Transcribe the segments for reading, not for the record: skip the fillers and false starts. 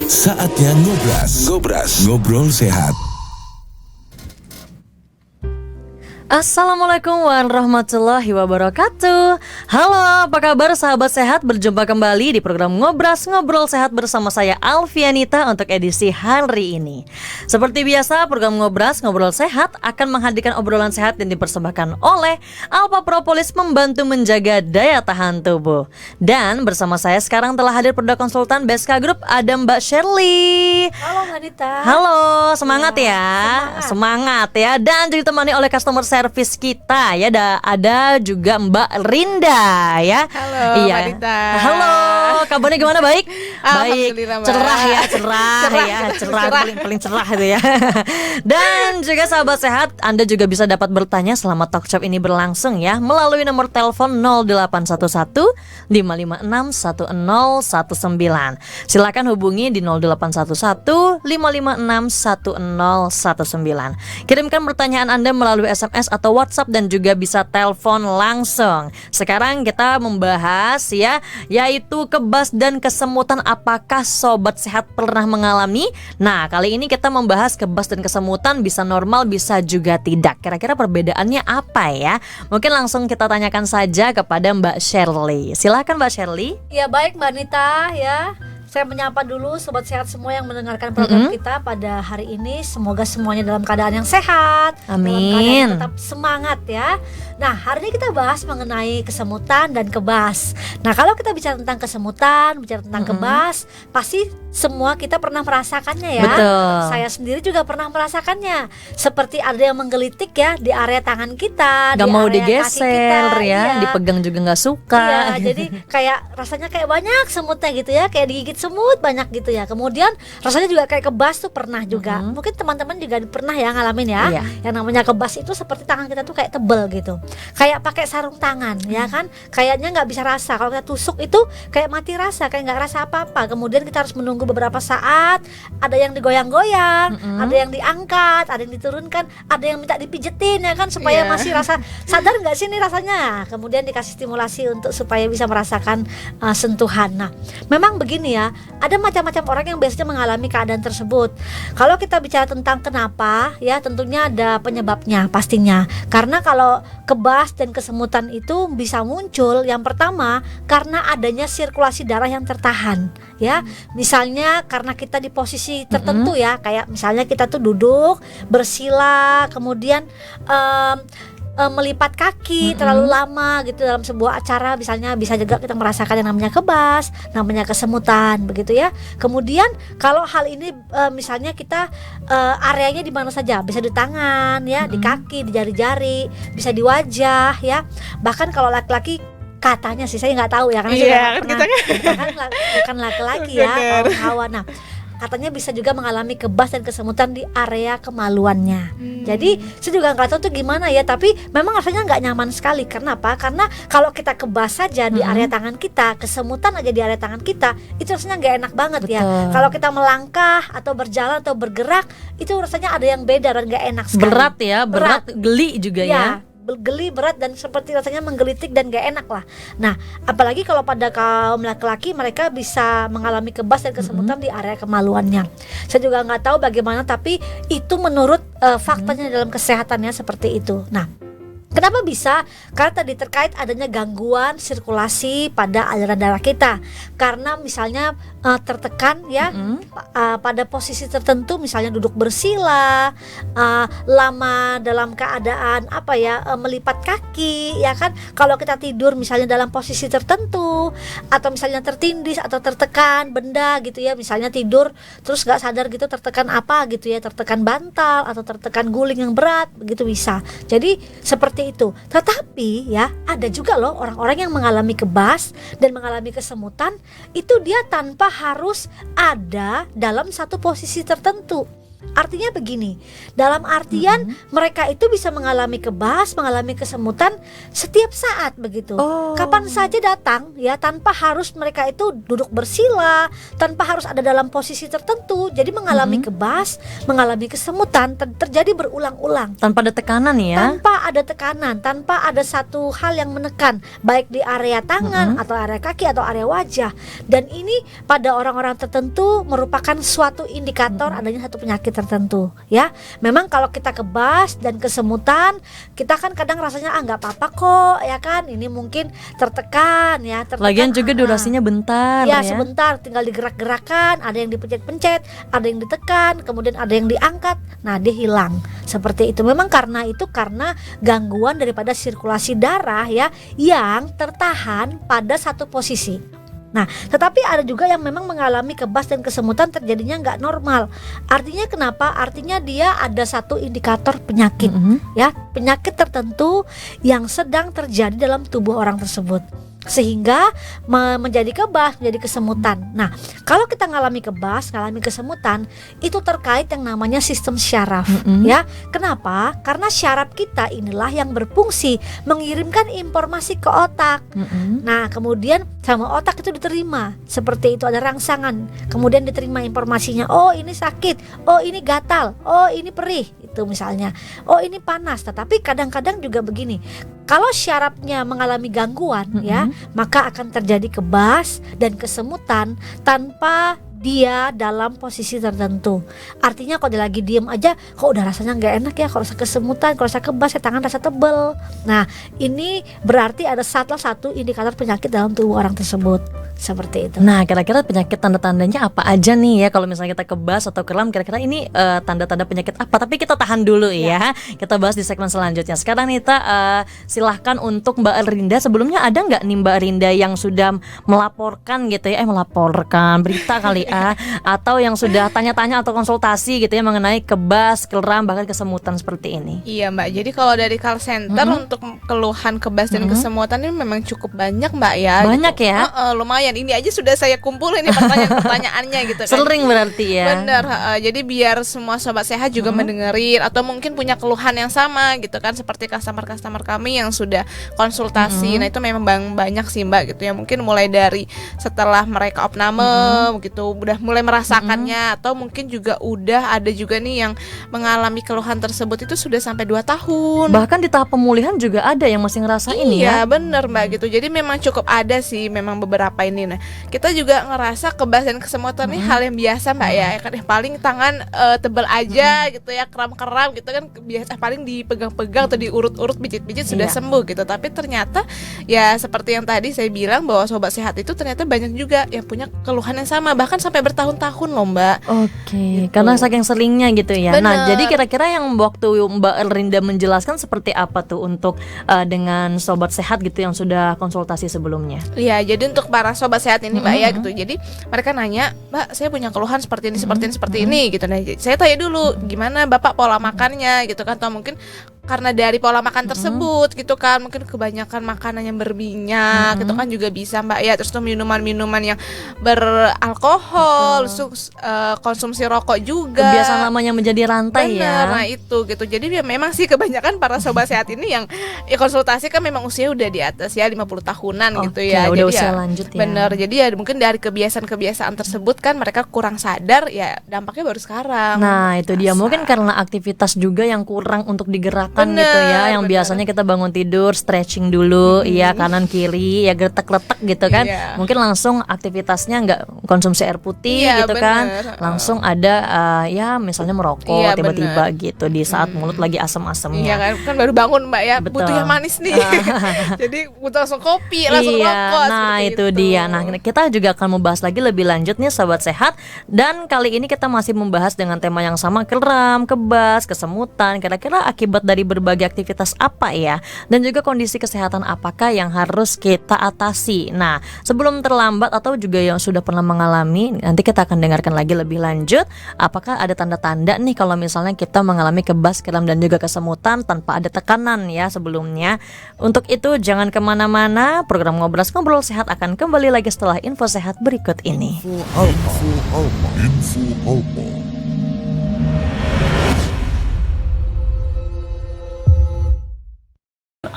Saatnya ngobras. Ngobrol sehat. Assalamualaikum warahmatullahi wabarakatuh. Halo, apa kabar sahabat sehat? Berjumpa kembali di program Ngobras Ngobrol Sehat bersama saya Alfianita untuk edisi hari ini. Seperti biasa, program Ngobras Ngobrol Sehat akan menghadirkan obrolan sehat yang dipersembahkan oleh Alpha Propolis membantu menjaga daya tahan tubuh. Dan bersama saya sekarang telah hadir perdana konsultan BSK Group, ada Mbak Shirley. Halo Anita. Halo, semangat ya. Semangat ya. Dan juga ditemani oleh customer service kita ya, ada juga Mbak Rinda ya. Halo iya. Mbak Rinda. Halo, kabarnya gimana? Baik? Baik. Mbak. Cerah ya, cerah paling cerah itu ya. Dan juga sahabat sehat, Anda juga bisa dapat bertanya selama talk shop ini berlangsung ya, melalui nomor telepon 0811 556 1019. Silakan hubungi di 0811 556 1019. Kirimkan pertanyaan Anda melalui SMS atau WhatsApp dan juga bisa telepon langsung. Sekarang kita membahas ya, yaitu kebas dan kesemutan. Apakah sobat sehat pernah mengalami? Nah, kali ini kita membahas kebas dan kesemutan, bisa normal bisa juga tidak. Kira-kira perbedaannya apa ya? Mungkin langsung kita tanyakan saja kepada Mbak Shirley. Silakan Mbak Shirley. Ya baik Mbak Anita ya. Saya menyapa dulu sobat sehat semua yang mendengarkan program kita pada hari ini. Semoga semuanya dalam keadaan yang sehat, Amin. dalam keadaan yang tetap semangat ya. Nah, hari ini kita bahas mengenai kesemutan dan kebas. Nah, kalau kita bicara tentang kesemutan, bicara tentang kebas, pasti semua kita pernah merasakannya ya. Betul. Saya sendiri juga pernah merasakannya. Seperti ada yang menggelitik ya di area tangan kita, Gak di mau area digeser kaki kita, ya, iya. dipegang juga gak suka. Iya, jadi kayak rasanya kayak banyak semutnya gitu ya, kayak digigit semut banyak gitu ya. Kemudian rasanya juga kayak kebas tuh pernah juga. Mungkin teman-teman juga pernah ya ngalamin ya. Iya. Yang namanya kebas itu seperti tangan kita tuh kayak tebel gitu. Kayak pakai sarung tangan ya kan. Kayaknya nggak bisa rasa. Kalau kita tusuk itu kayak mati rasa, kayak nggak rasa apa-apa. Kemudian kita harus menunggu beberapa saat. Ada yang digoyang-goyang, ada yang diangkat, ada yang diturunkan, ada yang minta dipijetin ya kan supaya masih rasa sadar nggak sih nih rasanya. Kemudian dikasih stimulasi untuk supaya bisa merasakan sentuhan. Nah, memang begini ya. Ada macam-macam orang yang biasanya mengalami keadaan tersebut. Kalau kita bicara tentang kenapa, ya tentunya ada penyebabnya pastinya. Karena kalau kebas dan kesemutan itu bisa muncul, yang pertama karena adanya sirkulasi darah yang tertahan. Ya, misalnya karena kita di posisi tertentu ya, kayak misalnya kita tuh duduk bersila, kemudian melipat kaki terlalu lama gitu dalam sebuah acara, misalnya bisa juga kita merasakan yang namanya kebas, namanya kesemutan begitu ya. Kemudian kalau hal ini misalnya kita areanya di mana saja, bisa di tangan ya, di kaki, di jari-jari, bisa di wajah ya. Bahkan kalau laki-laki katanya sih, saya nggak tahu ya karena saya nggak pernah, bukan laki-laki ya, kaum hawa. Nah, katanya bisa juga mengalami kebas dan kesemutan di area kemaluannya. Jadi saya juga nggak tahu tuh gimana ya, tapi memang rasanya nggak nyaman sekali. Karena apa? Karena kalau kita kebas saja di area tangan kita, kesemutan aja di area tangan kita, itu rasanya nggak enak banget. Betul. Ya. Kalau kita melangkah atau berjalan atau bergerak, itu rasanya ada yang beda dan nggak enak sekali. Berat ya, berat, geli juga ya. Geli, berat, dan seperti rasanya menggelitik dan gak enak lah. Nah, apalagi kalau pada kaum laki-laki, mereka bisa mengalami kebas dan kesemutan di area kemaluannya. Saya juga nggak tahu bagaimana, tapi itu menurut faktanya dalam kesehatannya seperti itu. Nah, kenapa bisa? Karena tadi terkait adanya gangguan sirkulasi pada aliran darah kita. Karena misalnya tertekan ya pada posisi tertentu, misalnya duduk bersila, lama dalam keadaan melipat kaki ya kan. Kalau kita tidur misalnya dalam posisi tertentu, atau misalnya tertindih atau tertekan benda gitu ya, misalnya tidur terus nggak sadar gitu tertekan apa gitu ya, tertekan bantal atau tertekan guling yang berat begitu bisa. Jadi seperti itu. Tetapi ya ada juga loh orang-orang yang mengalami kebas dan mengalami kesemutan, itu dia tanpa harus ada dalam satu posisi tertentu. Artinya begini, dalam artian mereka itu bisa mengalami kebas, mengalami kesemutan setiap saat begitu. Kapan saja datang ya, tanpa harus mereka itu duduk bersila, tanpa harus ada dalam posisi tertentu. Jadi mengalami kebas, mengalami kesemutan terjadi berulang-ulang. Tanpa ada tekanan ya. Tanpa ada tekanan, tanpa ada satu hal yang menekan, baik di area tangan atau area kaki atau area wajah. Dan ini pada orang-orang tertentu merupakan suatu indikator adanya satu penyakit tertentu ya. Memang kalau kita kebas dan kesemutan, kita kan kadang rasanya nggak apa-apa kok ya kan, ini mungkin tertekan ya, Lagian juga durasinya bentar ya, ya. sebentar, tinggal digerak-gerakan, ada yang dipencet-pencet, ada yang ditekan, kemudian ada yang diangkat, nah dia hilang. Seperti itu. Memang karena gangguan daripada sirkulasi darah ya, yang tertahan pada satu posisi. Nah, tetapi ada juga yang memang mengalami kebas dan kesemutan terjadinya nggak normal. Artinya kenapa? Artinya dia ada satu indikator penyakit ya, penyakit tertentu yang sedang terjadi dalam tubuh orang tersebut, sehingga menjadi kebas, menjadi kesemutan. Nah, kalau kita ngalami kebas, ngalami kesemutan, itu terkait yang namanya sistem syaraf ya. Kenapa? Karena syaraf kita inilah yang berfungsi mengirimkan informasi ke otak. Nah, kemudian sama otak itu diterima, seperti itu ada rangsangan, kemudian diterima informasinya, oh ini sakit, oh ini gatal, oh ini perih, itu misalnya, oh ini panas. Tetapi kadang-kadang juga begini, kalau syarafnya mengalami gangguan ya, maka akan terjadi kebas dan kesemutan tanpa dia dalam posisi tertentu. Artinya kalau dia lagi diem aja, kok udah rasanya nggak enak ya, kalau rasa kesemutan, kalau rasa kebas, ya tangan rasa tebel. Nah, ini berarti ada salah satu indikator penyakit dalam tubuh orang tersebut. Seperti itu. Nah, kira-kira penyakit tanda-tandanya apa aja nih ya, kalau misalnya kita kebas atau kram, kira-kira ini tanda-tanda penyakit apa? Tapi kita tahan dulu ya. Kita bahas di segmen selanjutnya. Sekarang Nita, silahkan untuk Mbak Rinda. Sebelumnya ada nggak nih Mbak Rinda yang sudah melaporkan gitu ya, melaporkan berita kali atau yang sudah tanya-tanya atau konsultasi gitu ya mengenai kebas, kram, bahkan kesemutan seperti ini? Iya Mbak, jadi kalau dari call center untuk keluhan kebas dan kesemutan ini memang cukup banyak Mbak ya. Banyak gitu. ya? Lumayan, ini aja sudah saya kumpulin nih pertanyaan-pertanyaannya gitu kan. Sering berarti ya. Bener, jadi biar semua sobat sehat juga mendengerin atau mungkin punya keluhan yang sama gitu kan, seperti customer-customer kami yang sudah konsultasi. Nah itu memang banyak sih Mbak gitu ya, mungkin mulai dari setelah mereka opname gitu udah mulai merasakannya, atau mungkin juga udah ada juga nih yang mengalami keluhan tersebut itu sudah sampai 2 tahun. Bahkan di tahap pemulihan juga ada yang masih ngerasain ya. Iya bener Mbak gitu, jadi memang cukup ada sih memang beberapa ini. Nah kita juga ngerasa kebas dan kesemutan ini hal yang biasa Mbak ya kan, paling tangan tebal aja gitu ya, kram-kram gitu kan biasa, paling dipegang-pegang atau diurut-urut, pijit-pijit sudah sembuh gitu. Tapi ternyata ya seperti yang tadi saya bilang, bahwa sobat sehat itu ternyata banyak juga yang punya keluhan yang sama, bahkan sampai bertahun-tahun loh Mbak. Oke, karena saking seringnya gitu ya. Bener. Nah jadi kira-kira yang waktu Mbak Rinda menjelaskan seperti apa tuh untuk dengan sobat sehat gitu yang sudah konsultasi sebelumnya? Iya, jadi untuk para sobat sehat ini Mbak ya gitu, jadi mereka nanya, Mbak saya punya keluhan seperti ini, seperti ini gitu. Nah saya tanya dulu, gimana Bapak pola makannya gitu kan, atau mungkin karena dari pola makan tersebut gitu kan, mungkin kebanyakan makanan yang berminyak gitu kan juga bisa Mbak ya. Terus tuh minuman-minuman yang beralkohol, konsumsi rokok juga, Kebiasaan lamanya menjadi rantai. bener, ya. nah itu gitu. Jadi ya memang sih kebanyakan para sobat sehat ini yang ya konsultasi kan memang usia udah di atas ya 50 tahunan gitu ya. Udah Jadi usia ya, lanjut ya. bener, jadi ya mungkin dari kebiasaan-kebiasaan tersebut kan mereka kurang sadar, ya dampaknya baru sekarang. Nah itu dia, Terasa. mungkin karena aktivitas juga yang kurang untuk digerakkan Bener, gitu ya. Yang bener. biasanya kita bangun tidur stretching dulu, ya kanan kiri, ya geretak-letak gitu kan. Iya. Mungkin langsung aktivitasnya nggak konsumsi air putih Iya, gitu bener. kan. Langsung ada ya misalnya merokok Iya, tiba-tiba bener. gitu di saat mulut lagi Iya asem-asemnya. kan baru bangun Mbak ya, Betul. butuh yang manis nih. Jadi butuh langsung kopi, langsung rokok. Nah seperti itu dia. Nah kita juga akan membahas lagi lebih lanjut nih sobat sehat. Dan kali ini kita masih membahas dengan tema yang sama, kram, kebas, kesemutan. Kira-kira akibat dari berbagai aktivitas apa ya, dan juga kondisi kesehatan apakah yang harus kita atasi. Nah sebelum terlambat atau juga yang sudah pernah mengalami, nanti kita akan dengarkan lagi lebih lanjut apakah ada tanda-tanda nih kalau misalnya kita mengalami kebas, kram, dan juga kesemutan tanpa ada tekanan ya sebelumnya. Untuk itu jangan kemana-mana, program Ngobrol Sehat akan kembali lagi setelah info sehat berikut ini. Info Alpa.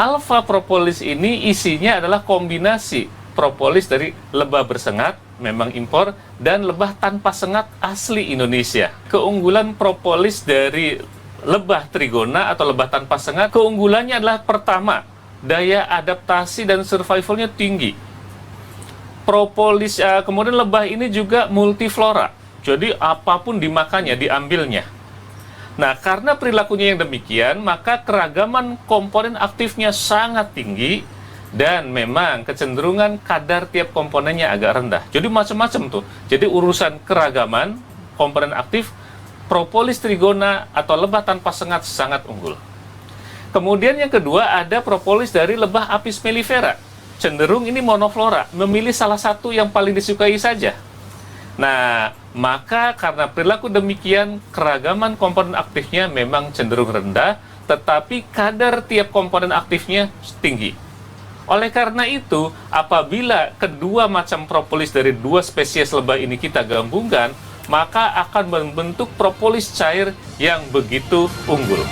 alfa propolis ini isinya adalah kombinasi propolis dari lebah bersengat, memang impor, dan lebah tanpa sengat asli Indonesia. Keunggulan propolis dari lebah trigona atau lebah tanpa sengat, keunggulannya adalah pertama, daya adaptasi dan survivalnya tinggi. Propolis, kemudian lebah ini juga multiflora, jadi apapun dimakannya, diambilnya. Nah, karena perilakunya yang demikian, maka keragaman komponen aktifnya sangat tinggi, dan memang kecenderungan kadar tiap komponennya agak rendah. Jadi macam-macam tuh. Jadi urusan keragaman komponen aktif, propolis trigona atau lebah tanpa sengat sangat unggul. Kemudian yang kedua ada propolis dari lebah Apis mellifera. Cenderung ini monoflora, memilih salah satu yang paling disukai saja. Nah, maka karena perilaku demikian, keragaman komponen aktifnya memang cenderung rendah, tetapi kadar tiap komponen aktifnya tinggi. Oleh karena itu, apabila kedua macam propolis dari dua spesies lebah ini kita gabungkan, maka akan membentuk propolis cair yang begitu unggul.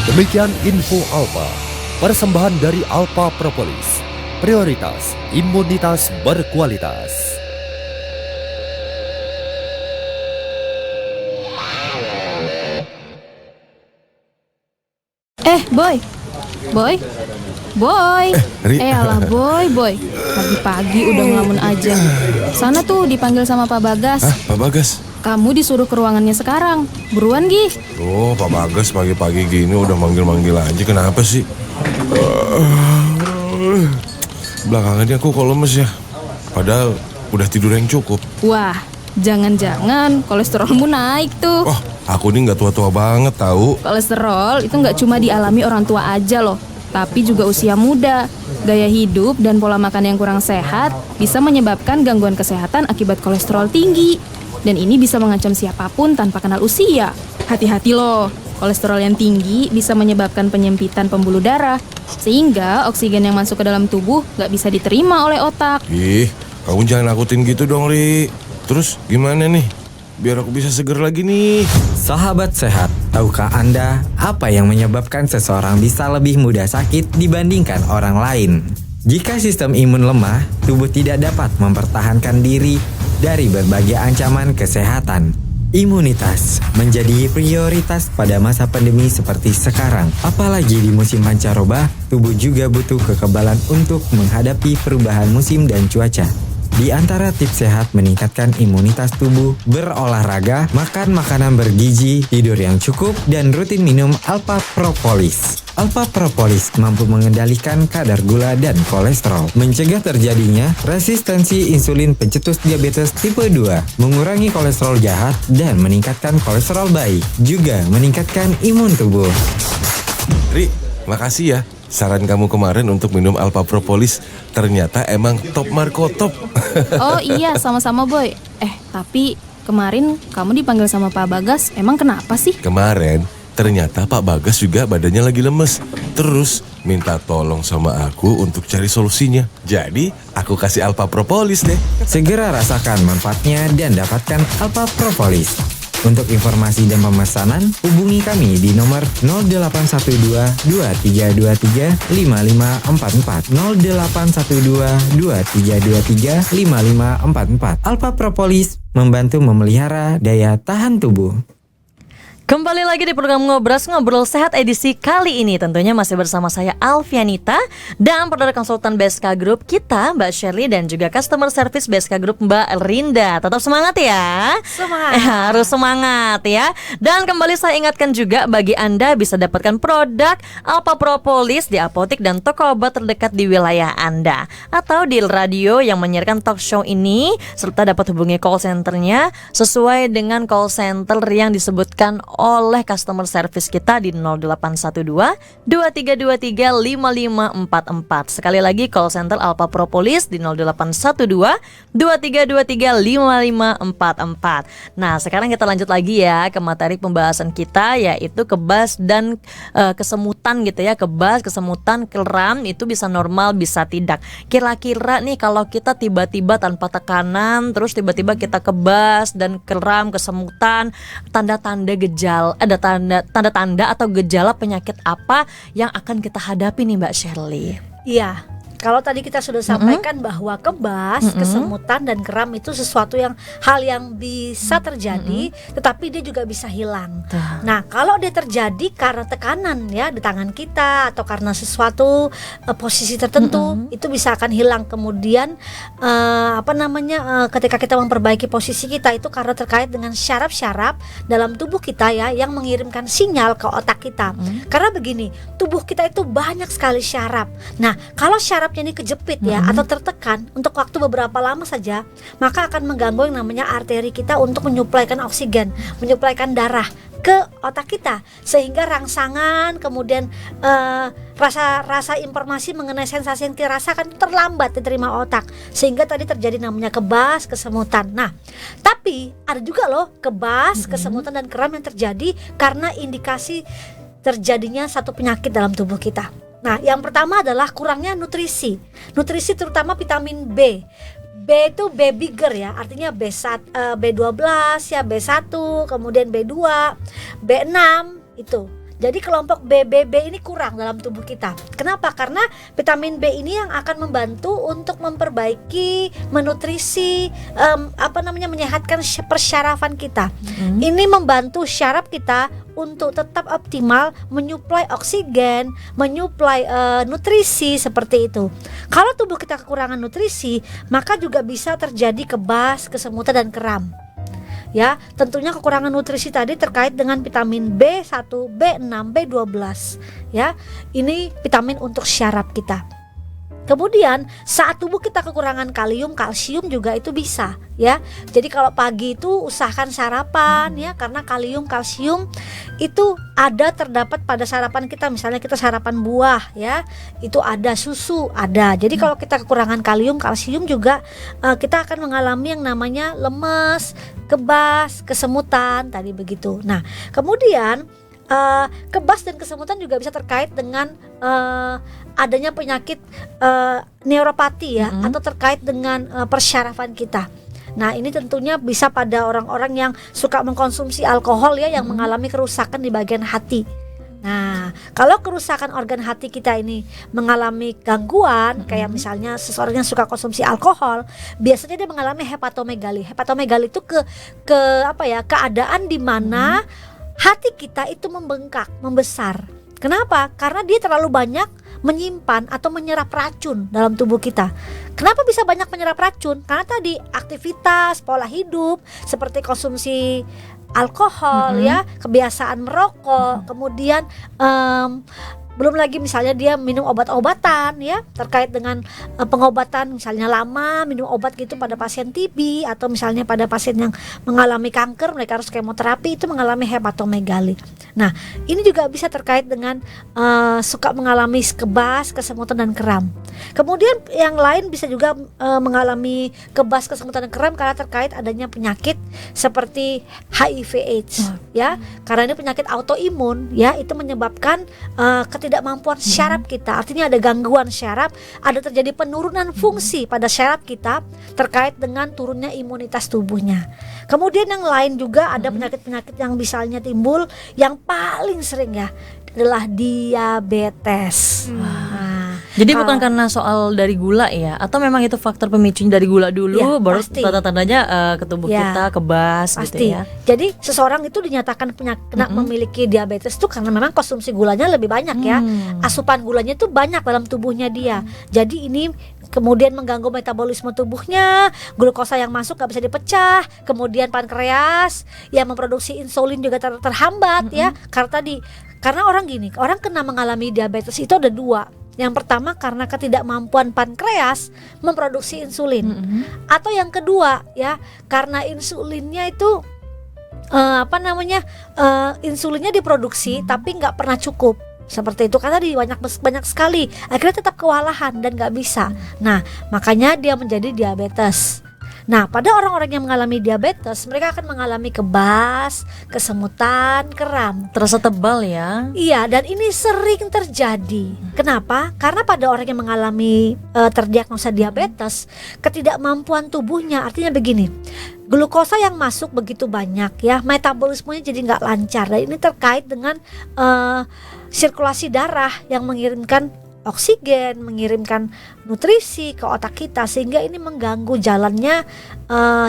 Demikian info Alpa, persembahan dari Alpa Propolis, prioritas imunitas berkualitas. Boy, Ri. alah boy, pagi-pagi udah ngelamun aja. Sana tuh dipanggil sama Pak Bagas. Pak Bagas? Kamu disuruh ke ruangannya sekarang. Buruan, Gi. Oh, Pak Bagas pagi-pagi gini udah manggil-manggil aja. Kenapa sih? Belakangan ini aku kok lemes ya. Padahal udah tidur yang cukup. Wah, jangan-jangan kolesterolmu naik tuh. Wah, aku ini nggak tua-tua banget tahu. Kolesterol itu nggak cuma dialami orang tua aja loh, tapi juga usia muda. Gaya hidup dan pola makan yang kurang sehat bisa menyebabkan gangguan kesehatan akibat kolesterol tinggi. Dan ini bisa mengancam siapapun tanpa kenal usia. Hati-hati loh, kolesterol yang tinggi bisa menyebabkan penyempitan pembuluh darah, sehingga oksigen yang masuk ke dalam tubuh nggak bisa diterima oleh otak. Ih, kamu jangan nakutin gitu dong, Ri. Terus gimana nih? Biar aku bisa seger lagi nih. Sahabat sehat, tahukah Anda apa yang menyebabkan seseorang bisa lebih mudah sakit dibandingkan orang lain? Jika sistem imun lemah, tubuh tidak dapat mempertahankan diri dari berbagai ancaman kesehatan. Imunitas menjadi prioritas pada masa pandemi seperti sekarang. Apalagi di musim pancaroba, tubuh juga butuh kekebalan untuk menghadapi perubahan musim dan cuaca. Di antara tips sehat meningkatkan imunitas tubuh, berolahraga, makan makanan bergizi, tidur yang cukup, dan rutin minum Alpa Propolis. Alpa Propolis mampu mengendalikan kadar gula dan kolesterol, mencegah terjadinya resistensi insulin pencetus diabetes tipe 2, mengurangi kolesterol jahat, dan meningkatkan kolesterol baik, juga meningkatkan imun tubuh. Ri, makasih ya. Saran kamu kemarin untuk minum Alpa Propolis ternyata emang top Marco top. Oh iya, sama-sama Boy. Tapi kemarin kamu dipanggil sama Pak Bagas, emang kenapa sih? Kemarin ternyata Pak Bagas juga badannya lagi lemes. Terus minta tolong sama aku untuk cari solusinya. Jadi aku kasih Alpa Propolis deh. Segera rasakan manfaatnya dan dapatkan Alpa Propolis. Untuk informasi dan pemesanan, hubungi kami di nomor 0812 2323 5544 0812 2323 5544. Alpa Propolis membantu memelihara daya tahan tubuh. Kembali lagi di program Ngobras Ngobrol Sehat edisi kali ini. Tentunya masih bersama saya Alfianita dan Perdana Konsultan BSK Group kita Mbak Shirley dan juga Customer Service BSK Group Mbak Rinda. Tetap semangat ya. Semangat. Harus semangat ya. Dan kembali saya ingatkan juga bagi Anda bisa dapatkan produk Alpa Propolis di apotek dan toko obat terdekat di wilayah Anda, atau di radio yang menyiarkan talk show ini, serta dapat hubungi call centernya sesuai dengan call center yang disebutkan oleh customer service kita di 0812 2323 5544. Sekali lagi call center Alpa Propolis di 0812 2323 5544. Nah, sekarang kita lanjut lagi ya ke materi pembahasan kita, yaitu kebas dan kesemutan gitu ya. Kebas, kesemutan, kram itu bisa normal, bisa tidak. Kira-kira nih kalau kita tiba-tiba tanpa tekanan terus tiba-tiba kita kebas dan kram, kesemutan, tanda-tanda gejala tanda-tanda atau gejala penyakit apa yang akan kita hadapi nih Mbak Shirley? Iya. Kalau tadi kita sudah sampaikan bahwa kebas, kesemutan dan kram itu sesuatu hal yang bisa terjadi, tetapi dia juga bisa hilang. Nah, kalau dia terjadi karena tekanan ya di tangan kita atau karena sesuatu posisi tertentu, itu bisa akan hilang. Kemudian ketika kita memperbaiki posisi kita itu karena terkait dengan syaraf-syaraf dalam tubuh kita ya yang mengirimkan sinyal ke otak kita. Karena begini, tubuh kita itu banyak sekali syaraf. Nah, kalau syaraf ini kejepit ya atau tertekan untuk waktu beberapa lama saja, maka akan mengganggu yang namanya arteri kita untuk menyuplaikan oksigen, menyuplaikan darah ke otak kita, sehingga rangsangan kemudian rasa informasi mengenai sensasi yang dirasakan terlambat diterima otak, sehingga tadi terjadi namanya kebas, kesemutan. Nah, tapi ada juga loh kebas, kesemutan dan kram yang terjadi karena indikasi terjadinya satu penyakit dalam tubuh kita. Nah, yang pertama adalah kurangnya nutrisi terutama vitamin B. B itu B bigger ya, artinya B12 ya, B1, kemudian B2, B6 itu. Jadi kelompok BB ini kurang dalam tubuh kita. Kenapa? Karena vitamin B ini yang akan membantu untuk memperbaiki, menutrisi, menyehatkan persyarafan kita. Ini membantu syaraf kita untuk tetap optimal menyuplai oksigen, menyuplai nutrisi seperti itu. Kalau tubuh kita kekurangan nutrisi, maka juga bisa terjadi kebas, kesemutan dan kram. Ya, tentunya kekurangan nutrisi tadi terkait dengan vitamin B1, B6, B12 ya. Ini vitamin untuk syaraf kita. Kemudian saat tubuh kita kekurangan kalium, kalsium juga itu bisa ya. Jadi kalau pagi itu usahakan sarapan ya, karena kalium, kalsium itu terdapat pada sarapan kita. Misalnya kita sarapan buah ya, itu ada, susu ada. Jadi kalau kita kekurangan kalium, kalsium juga kita akan mengalami yang namanya lemes, kebas, kesemutan tadi begitu. Nah, kemudian kebas dan kesemutan juga bisa terkait dengan adanya penyakit neuropati ya, atau terkait dengan persyarafan kita. Nah, ini tentunya bisa pada orang-orang yang suka mengkonsumsi alkohol ya, yang mengalami kerusakan di bagian hati. Nah, kalau kerusakan organ hati kita ini mengalami gangguan, kayak misalnya seseorang yang suka konsumsi alkohol, biasanya dia mengalami hepatomegali. Hepatomegali itu keadaan di mana hati kita itu membengkak, membesar. Kenapa? Karena dia terlalu banyak menyimpan atau menyerap racun dalam tubuh kita. Kenapa bisa banyak menyerap racun? Karena tadi aktivitas, pola hidup seperti konsumsi alkohol ya, kebiasaan merokok, kemudian belum lagi misalnya dia minum obat-obatan ya, terkait dengan pengobatan, misalnya lama minum obat gitu pada pasien TB, atau misalnya pada pasien yang mengalami kanker, mereka harus kemoterapi, itu mengalami hepatomegali. Nah, ini juga bisa terkait dengan suka mengalami kebas, kesemutan dan kram. Kemudian yang lain bisa juga mengalami kebas, kesemutan dan kram karena terkait adanya penyakit seperti HIV/AIDS ya, karena ini penyakit autoimun ya, itu menyebabkan ketidakmampuan syaraf kita. Artinya ada gangguan syaraf, ada terjadi penurunan fungsi pada syaraf kita terkait dengan turunnya imunitas tubuhnya. Kemudian yang lain juga ada penyakit-penyakit yang misalnya timbul, yang paling sering ya adalah diabetes. Jadi bukan karena soal dari gula ya, atau memang itu faktor pemicunya dari gula dulu, ya, baru pasti. tanda-tandanya ke tubuh kita kebas pasti. gitu ya. Jadi seseorang itu dinyatakan memiliki diabetes itu karena memang konsumsi gulanya lebih banyak ya. Asupan gulanya itu banyak dalam tubuhnya dia. Jadi ini kemudian mengganggu metabolisme tubuhnya, glukosa yang masuk gak bisa dipecah, kemudian pankreas yang memproduksi insulin juga terhambat ya. Karena orang kena mengalami diabetes itu ada dua. Yang pertama karena ketidakmampuan pankreas memproduksi insulin, atau yang kedua ya karena insulinnya itu insulinnya diproduksi tapi nggak pernah cukup. Seperti itu, karena banyak sekali, akhirnya tetap kewalahan dan nggak bisa. Nah, makanya dia menjadi diabetes. Nah, pada orang-orang yang mengalami diabetes, mereka akan mengalami kebas, kesemutan, kram. Terasa tebal ya. Iya, dan ini sering terjadi. Kenapa? Karena pada orang yang mengalami terdiagnosa diabetes, ketidakmampuan tubuhnya, artinya begini, glukosa yang masuk begitu banyak ya, metabolismenya jadi nggak lancar. Dan ini terkait dengan sirkulasi darah yang mengirimkan oksigen, mengirimkan nutrisi ke otak kita, sehingga ini mengganggu jalannya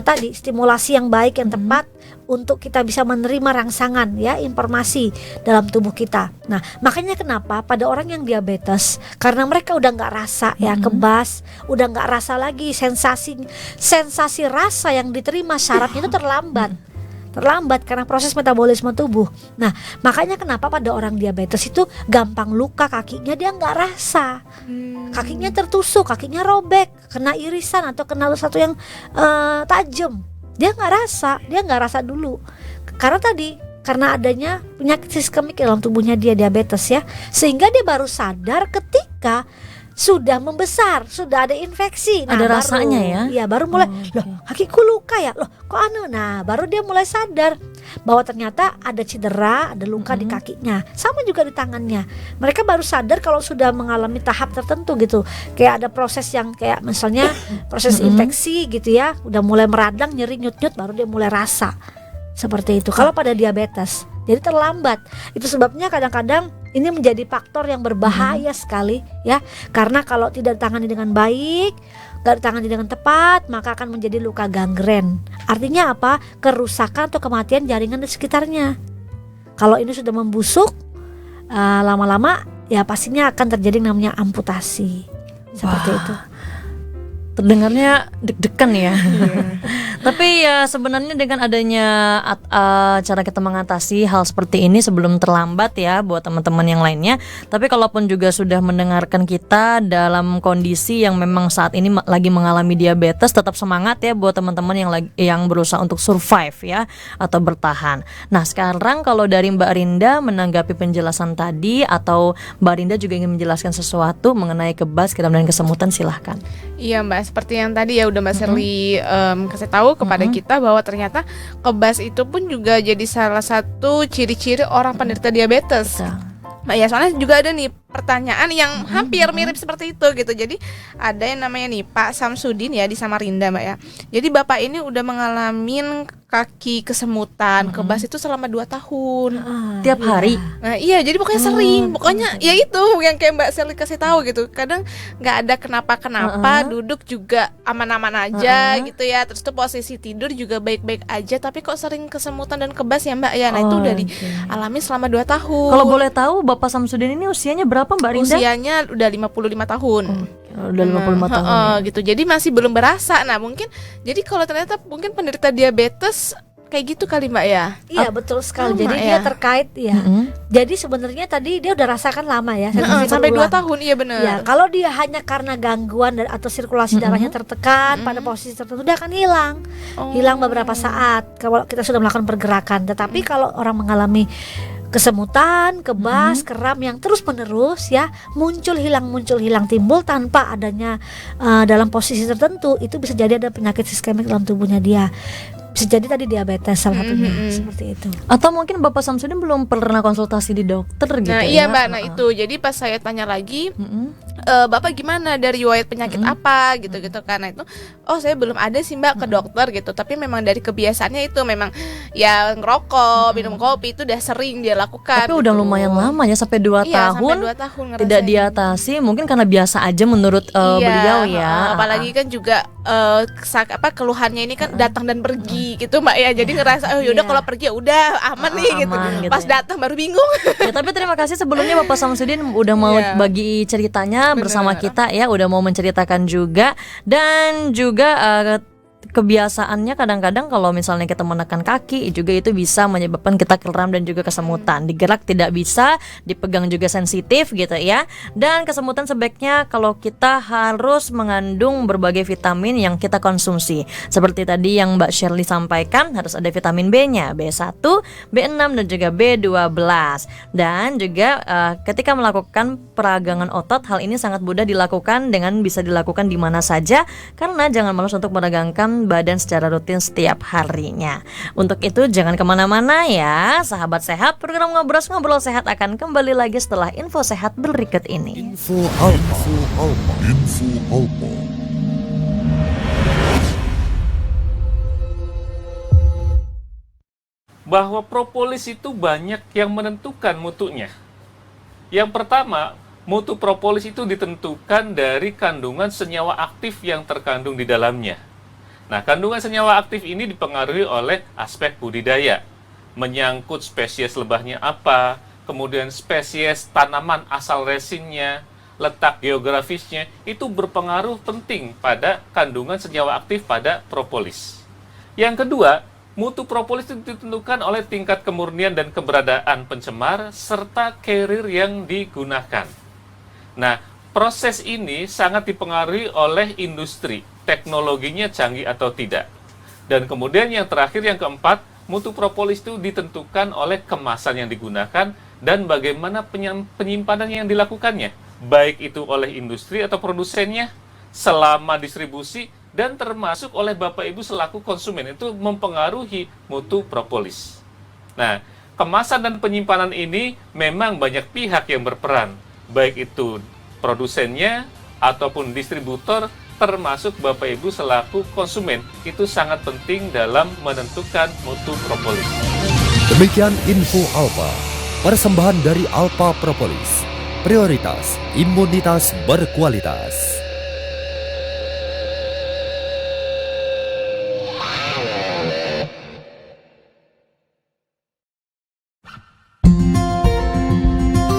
tadi stimulasi yang baik, yang tepat untuk kita bisa menerima rangsangan ya, informasi dalam tubuh kita. Nah, makanya kenapa pada orang yang diabetes, karena mereka udah nggak rasa ya, kebas, udah nggak rasa lagi, sensasi rasa yang diterima syarafnya itu terlambat karena proses metabolisme tubuh. Nah, makanya kenapa pada orang diabetes itu gampang luka kakinya, dia nggak rasa, kakinya tertusuk, kakinya robek, kena irisan atau kena sesuatu yang tajam, dia nggak rasa dulu, karena adanya penyakit sistemik dalam tubuhnya dia, diabetes ya, sehingga dia baru sadar ketika sudah membesar, sudah ada infeksi. Nah, ada rasanya ya? Iya, baru mulai, loh kakiku luka ya, loh kok anu. Nah, baru dia mulai sadar bahwa ternyata ada cedera, ada luka di kakinya. Sama juga di tangannya. Mereka baru sadar kalau sudah mengalami tahap tertentu gitu. Kayak ada proses yang kayak misalnya proses infeksi gitu ya, udah mulai meradang, nyeri, nyut-nyut, baru dia mulai rasa. Seperti itu. Kalau pada diabetes, jadi terlambat. Itu sebabnya kadang-kadang ini menjadi faktor yang berbahaya sekali ya. Karena kalau tidak ditangani dengan baik, gak ditangani dengan tepat, maka akan menjadi luka gangren. Artinya apa? Kerusakan atau kematian jaringan di sekitarnya. Kalau ini sudah membusuk, lama-lama ya pastinya akan terjadi namanya amputasi. Seperti itu. Terdengarnya deg-degan ya. Tapi ya sebenarnya dengan adanya cara kita mengatasi hal seperti ini sebelum terlambat ya buat teman-teman yang lainnya. Tapi kalaupun juga sudah mendengarkan kita dalam kondisi yang memang saat ini lagi mengalami diabetes, tetap semangat ya buat teman-teman yang berusaha untuk survive ya atau bertahan. Nah, sekarang kalau dari Mbak Rinda menanggapi penjelasan tadi, atau Mbak Rinda juga ingin menjelaskan sesuatu mengenai kebas, kram dan kesemutan, silahkan. Iya Mbak, seperti yang tadi ya udah Mbak Sherly kasih tahu kepada kita bahwa ternyata kebas itu pun juga jadi salah satu ciri-ciri orang penderita diabetes. Mbak ya, soalnya juga ada nih pertanyaan yang hampir mirip seperti itu gitu. Jadi ada yang namanya nih Pak Samsudin ya di Samarinda Mbak ya. Jadi Bapak ini udah mengalami kaki kesemutan, kebas itu selama 2 tahun. Tiap hari. Nah iya, jadi pokoknya sering, pokoknya ya itu yang kayak Mbak Sherly kasih tahu gitu. Kadang nggak ada kenapa-kenapa, duduk juga aman-aman aja gitu ya. Terus tuh posisi tidur juga baik-baik aja, tapi kok sering kesemutan dan kebas ya Mbak ya. Nah itu udah dialami selama 2 tahun. Kalau boleh tahu Bapak Samsudin ini usianya berapa Mbak Rinda? Usianya udah 55 tahun. Udah 55 tahun ya. Gitu. Jadi masih belum berasa. Nah mungkin jadi kalau ternyata mungkin penderita diabetes kayak gitu kali Mbak ya. Iya betul sekali. Lama Jadi ya? dia terkait ya. Jadi sebenarnya tadi dia udah rasakan lama ya. Sampai 2 tahun, iya benar. Ya, kalau dia hanya karena gangguan atau sirkulasi darahnya tertekan pada posisi tertentu, dia akan hilang. Hilang beberapa saat kalau kita sudah melakukan pergerakan. Tetapi kalau orang mengalami kesemutan, kebas, kram yang terus menerus ya, muncul hilang timbul tanpa adanya dalam posisi tertentu, itu bisa jadi ada penyakit sistemik dalam tubuhnya dia. Bisa jadi tadi diabetes salah satunya, seperti itu. Atau mungkin Bapak Samsudin belum pernah konsultasi di dokter gitu. Nah iya Mbak, nah itu jadi pas saya tanya lagi, Bapak gimana, dari riwayat penyakit apa gitu-gitu kan. Nah itu, oh saya belum ada sih Mbak ke dokter gitu, tapi memang dari kebiasaannya itu memang ya ngerokok, minum kopi itu udah sering dia lakukan. Tapi udah lumayan lama ya, sampai 2 iya, tahun, sampai 2 tahun tidak ngerasain. diatasi, mungkin karena biasa aja menurut beliau ya. Apalagi kan juga keluhannya ini kan datang dan pergi gitu Mbak ya. Jadi ngerasa oh yaudah kalau pergi ya udah aman nih gitu. Aman gitu Pas ya. datang baru bingung. Ya, tapi terima kasih sebelumnya Bapak Samsudin udah mau bagi ceritanya bersama kita ya, udah mau menceritakan juga. Dan juga kebiasaannya kadang-kadang kalau misalnya kita menekan kaki juga itu bisa menyebabkan kita kram dan juga kesemutan. Digerak tidak bisa, dipegang juga sensitif gitu ya. Dan kesemutan sebaiknya kalau kita harus mengandung berbagai vitamin yang kita konsumsi. Seperti tadi yang Mbak Sherly sampaikan, harus ada vitamin B-nya, B1, B6 dan juga B12. Dan juga ketika melakukan peragangan otot, hal ini sangat mudah dilakukan dengan bisa dilakukan di mana saja, karena jangan malas untuk meragangkan beban badan secara rutin setiap harinya. Untuk itu jangan kemana-mana ya sahabat sehat. Program Ngobrol Sehat akan kembali lagi setelah info sehat berikut ini. Info Alpa. Bahwa propolis itu banyak yang menentukan mutunya. Yang pertama, mutu propolis itu ditentukan dari kandungan senyawa aktif yang terkandung di dalamnya. Nah, kandungan senyawa aktif ini dipengaruhi oleh aspek budidaya, menyangkut spesies lebahnya apa, kemudian spesies tanaman asal resinnya, letak geografisnya, itu berpengaruh penting pada kandungan senyawa aktif pada propolis. Yang kedua, mutu propolis itu ditentukan oleh tingkat kemurnian dan keberadaan pencemar serta carrier yang digunakan. Nah, proses ini sangat dipengaruhi oleh industri, teknologinya canggih atau tidak. Dan kemudian yang terakhir, yang keempat, mutu propolis itu ditentukan oleh kemasan yang digunakan dan bagaimana penyimpanan yang dilakukannya, baik itu oleh industri atau produsennya, selama distribusi, dan termasuk oleh Bapak Ibu selaku konsumen, itu mempengaruhi mutu propolis. Nah, kemasan dan penyimpanan ini memang banyak pihak yang berperan, baik itu produsennya ataupun distributor, termasuk Bapak Ibu selaku konsumen, itu sangat penting dalam menentukan mutu propolis. Demikian info Alpa, persembahan dari Alpa Propolis, prioritas imunitas berkualitas.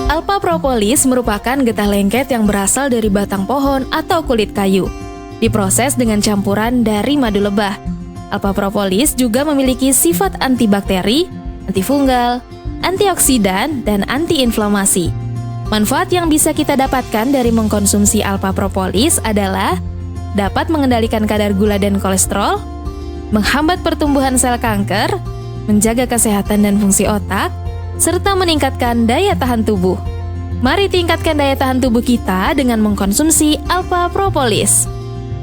Alpa propolis merupakan getah lengket yang berasal dari batang pohon atau kulit kayu. Diproses dengan campuran dari madu lebah. Alpa propolis juga memiliki sifat antibakteri, antifunggal, antioksidan, dan antiinflamasi. Manfaat yang bisa kita dapatkan dari mengkonsumsi alpa propolis adalah dapat mengendalikan kadar gula dan kolesterol, menghambat pertumbuhan sel kanker, menjaga kesehatan dan fungsi otak, serta meningkatkan daya tahan tubuh. Mari tingkatkan daya tahan tubuh kita dengan mengkonsumsi alpa propolis.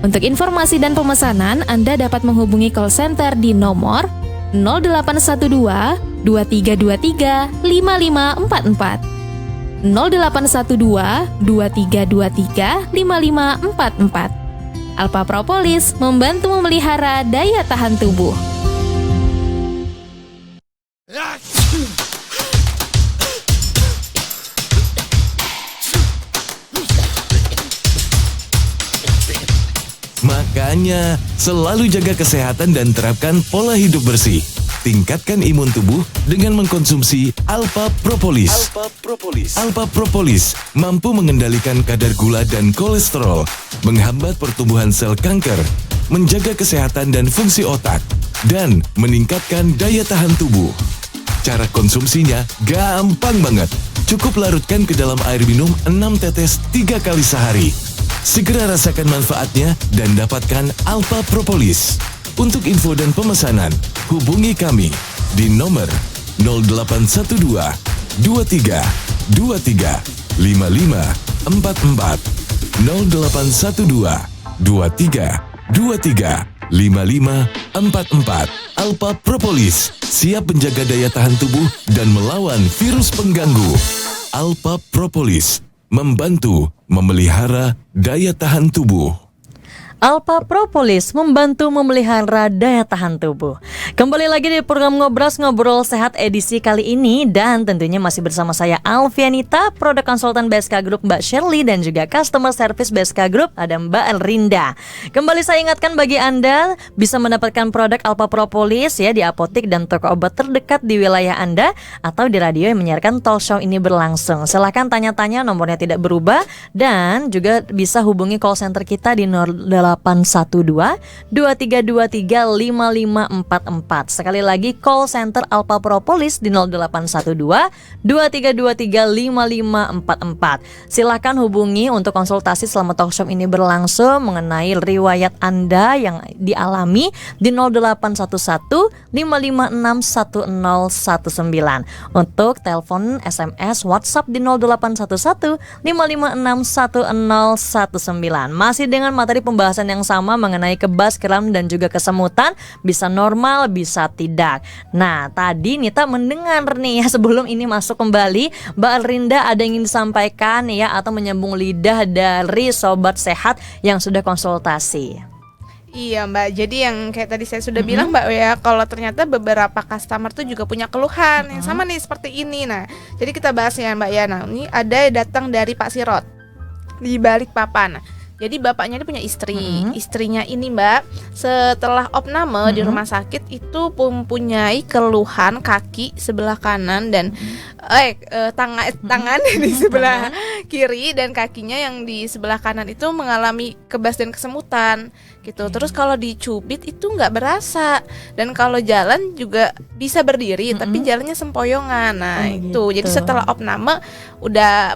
Untuk informasi dan pemesanan, Anda dapat menghubungi call center di nomor 0812 2323 5544. 0812 2323 5544. Alpa propolis membantu memelihara daya tahan tubuh. Makanya, selalu jaga kesehatan dan terapkan pola hidup bersih. Tingkatkan imun tubuh dengan mengkonsumsi Alpa Propolis. Alpa Propolis mampu mengendalikan kadar gula dan kolesterol, menghambat pertumbuhan sel kanker, menjaga kesehatan dan fungsi otak, dan meningkatkan daya tahan tubuh. Cara konsumsinya gampang banget. Cukup larutkan ke dalam air minum 6 tetes 3 kali sehari. Segera rasakan manfaatnya dan dapatkan Alpa Propolis. Untuk info dan pemesanan, hubungi kami di nomor 0812 23 23 5544 0812 23 23 5544. Alpa Propolis siap menjaga daya tahan tubuh dan melawan virus pengganggu. Alpa Propolis membantu memelihara daya tahan tubuh. Alpa Propolis membantu memelihara daya tahan tubuh. Kembali lagi di program Ngobrol Sehat edisi kali ini, dan tentunya masih bersama saya Alfianita, produk konsultan BSK Group Mbak Shirley, dan juga customer service BSK Group ada Mbak Elrinda. Kembali saya ingatkan bagi Anda bisa mendapatkan produk Alpa Propolis ya di apotik dan toko obat terdekat di wilayah Anda, atau di radio yang menyiarkan talk show ini berlangsung. Silahkan tanya-tanya, nomornya tidak berubah, dan juga bisa hubungi call center kita di 0812 2323 5544. Sekali lagi call center Alpa Propolis di 0812 2323 5544. Silakan hubungi untuk konsultasi selama talk show ini berlangsung mengenai riwayat Anda yang dialami di 0811 556 1019. Untuk telepon, SMS, WhatsApp di 0811 556 1019. Masih dengan materi pembahasan pembahasan yang sama mengenai kebas, kram dan juga kesemutan, bisa normal, bisa tidak. Nah, tadi Nita mendengar nih ya, sebelum ini masuk kembali, Mbak Alrinda ada yang ingin disampaikan ya, atau menyambung lidah dari sobat sehat yang sudah konsultasi. Iya Mbak, jadi yang kayak tadi saya sudah bilang Mbak ya, kalau ternyata beberapa customer tuh juga punya keluhan yang sama nih seperti ini. Nah, jadi kita bahas ya Mbak ya. Nah, ini ada datang dari Pak Sirot di Balikpapan. Nah, jadi bapaknya ini punya istri. Istrinya ini Mbak, setelah opname di rumah sakit itu mempunyai keluhan kaki sebelah kanan dan tangan di sebelah kiri, dan kakinya yang di sebelah kanan itu mengalami kebas dan kesemutan gitu. Terus kalau dicubit itu nggak berasa, dan kalau jalan juga bisa berdiri tapi jalannya sempoyongan. Nah itu jadi setelah opname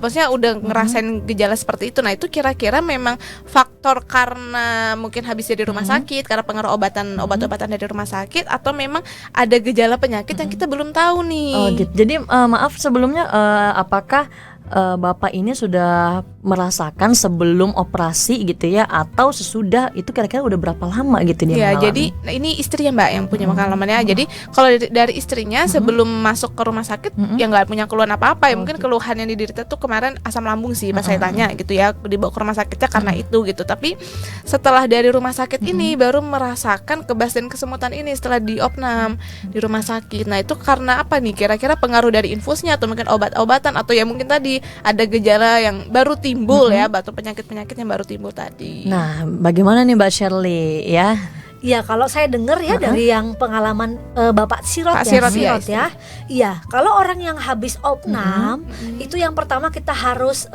maksudnya udah ngerasain gejala seperti itu. Nah itu kira-kira memang faktor karena mungkin habis dari rumah sakit, karena pengaruh obat-obatan dari rumah sakit, atau memang ada gejala penyakit yang kita belum tahu nih. Oh gitu. Jadi maaf sebelumnya, apakah Bapak ini sudah merasakan sebelum operasi gitu ya, atau sesudah itu, kira-kira udah berapa lama gitu dia mengalami? Jadi ini istrinya Mbak yang punya pengalamannya. Jadi kalau dari istrinya sebelum masuk ke rumah sakit ya nggak punya keluhan apa-apa ya, mungkin keluhan yang diderita tuh kemarin asam lambung sih pas saya tanya gitu ya, dibawa ke rumah sakitnya karena itu gitu. Tapi setelah dari rumah sakit ini baru merasakan kebas dan kesemutan ini setelah diopnam di rumah sakit. Nah itu karena apa nih kira-kira? Pengaruh dari infusnya atau mungkin obat-obatan, atau ya mungkin tadi ada gejala yang baru timbul ya, atau penyakit-penyakit yang baru timbul tadi. Nah, bagaimana nih Mbak Shirley ya? Ya kalau saya dengar ya dari yang pengalaman Bapak Sirot Pak ya, Sirot, ya. Iya, kalau orang yang habis opnam itu yang pertama kita harus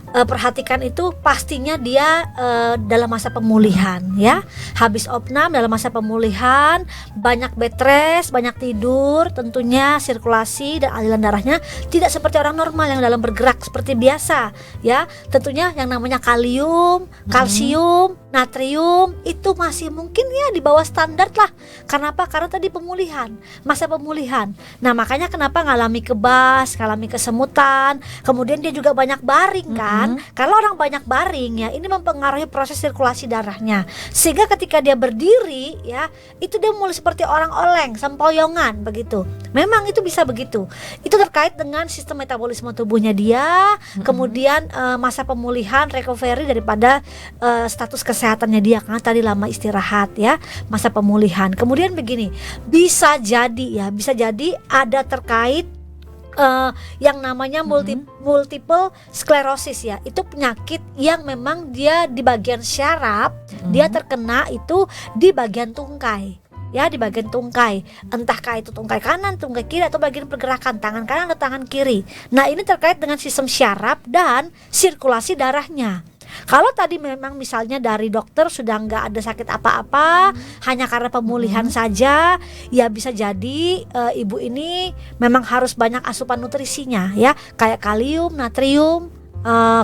perhatikan itu pastinya dia dalam masa pemulihan ya. Habis opnam dalam masa pemulihan, banyak bed rest, banyak tidur, tentunya sirkulasi dan aliran darahnya tidak seperti orang normal yang dalam bergerak seperti biasa ya. Tentunya yang namanya kalium, kalsium, natrium itu masih mungkin ya di bawah standar lah. Kenapa? Karena tadi pemulihan, masa pemulihan. Nah makanya kenapa ngalami kebas, ngalami kesemutan, kemudian dia juga banyak baring kan. Kalau orang banyak baring ya, ini mempengaruhi proses sirkulasi darahnya, sehingga ketika dia berdiri ya, itu dia mulai seperti orang oleng, sempoyongan begitu. Memang itu bisa begitu. Itu terkait dengan sistem metabolisme tubuhnya dia, kemudian masa pemulihan, recovery daripada status kesehatannya dia, karena tadi lama istirahat ya, masa pemulihan. Kemudian begini, bisa jadi ada terkait yang namanya multiple sclerosis ya. Itu penyakit yang memang dia di bagian syaraf, dia terkena itu di bagian tungkai. Ya, di bagian tungkai, entahkah itu tungkai kanan, tungkai kiri, atau bagian pergerakan tangan kanan atau tangan kiri. Nah ini terkait dengan sistem syaraf dan sirkulasi darahnya. Kalau tadi memang misalnya dari dokter sudah nggak ada sakit apa-apa, hanya karena pemulihan saja, ya bisa jadi ibu ini memang harus banyak asupan nutrisinya ya, kayak kalium, natrium,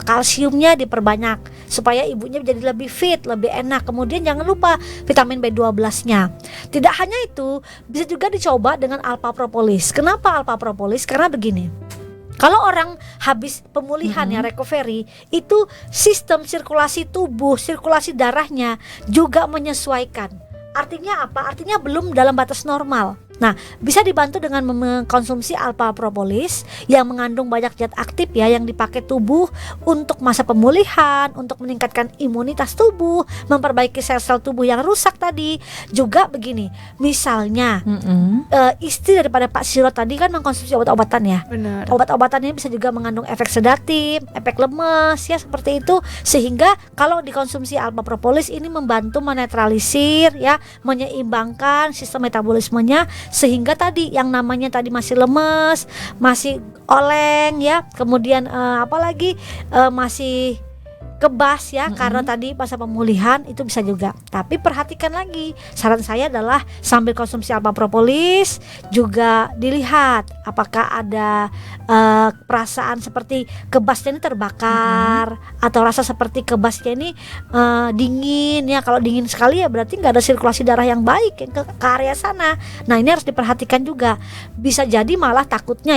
kalsiumnya diperbanyak supaya ibunya jadi lebih fit, lebih enak. Kemudian jangan lupa vitamin B12-nya. Tidak hanya itu, bisa juga dicoba dengan alpha propolis. Kenapa alpha propolis? Karena begini, kalau orang habis pemulihan ya, recovery, itu sistem sirkulasi tubuh, sirkulasi darahnya juga menyesuaikan. Artinya apa? Artinya belum dalam batas normal. Nah, bisa dibantu dengan mengkonsumsi alpha propolis yang mengandung banyak zat aktif ya, yang dipakai tubuh untuk masa pemulihan, untuk meningkatkan imunitas tubuh, memperbaiki sel-sel tubuh yang rusak tadi. Juga begini, misalnya istri daripada Pak Sirot tadi kan mengkonsumsi obat-obatan ya. Benar. Obat-obatannya bisa juga mengandung efek sedatif, efek lemes ya, seperti itu. Sehingga kalau dikonsumsi alpha propolis ini membantu menetralisir ya, menyeimbangkan sistem metabolismenya, sehingga tadi yang namanya tadi masih lemes, masih oleng ya, kemudian masih kebas ya, karena tadi masa pemulihan itu bisa juga. Tapi perhatikan lagi, saran saya adalah sambil konsumsi alpha propolis juga dilihat apakah ada perasaan seperti kebasnya ini terbakar, atau rasa seperti kebasnya ini dingin ya. Kalau dingin sekali ya berarti nggak ada sirkulasi darah yang baik yang ke area sana. Nah ini harus diperhatikan juga. Bisa jadi malah takutnya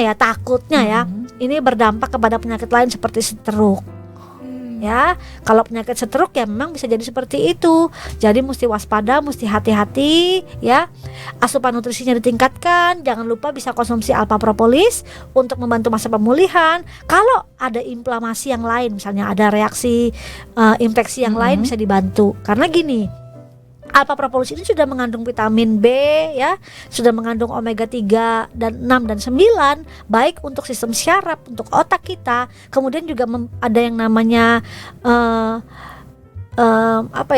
ya ini berdampak kepada penyakit lain seperti stroke. Ya, kalau penyakit stroke ya memang bisa jadi seperti itu. Jadi mesti waspada, mesti hati-hati ya. Asupan nutrisinya ditingkatkan. Jangan lupa bisa konsumsi alpha propolis untuk membantu masa pemulihan. Kalau ada inflamasi yang lain, misalnya ada reaksi infeksi yang lain, bisa dibantu. Karena gini, alpha propolis ini sudah mengandung vitamin B ya, sudah mengandung omega 3 dan 6 dan 9, baik untuk sistem syaraf, untuk otak kita. Kemudian juga ada yang namanya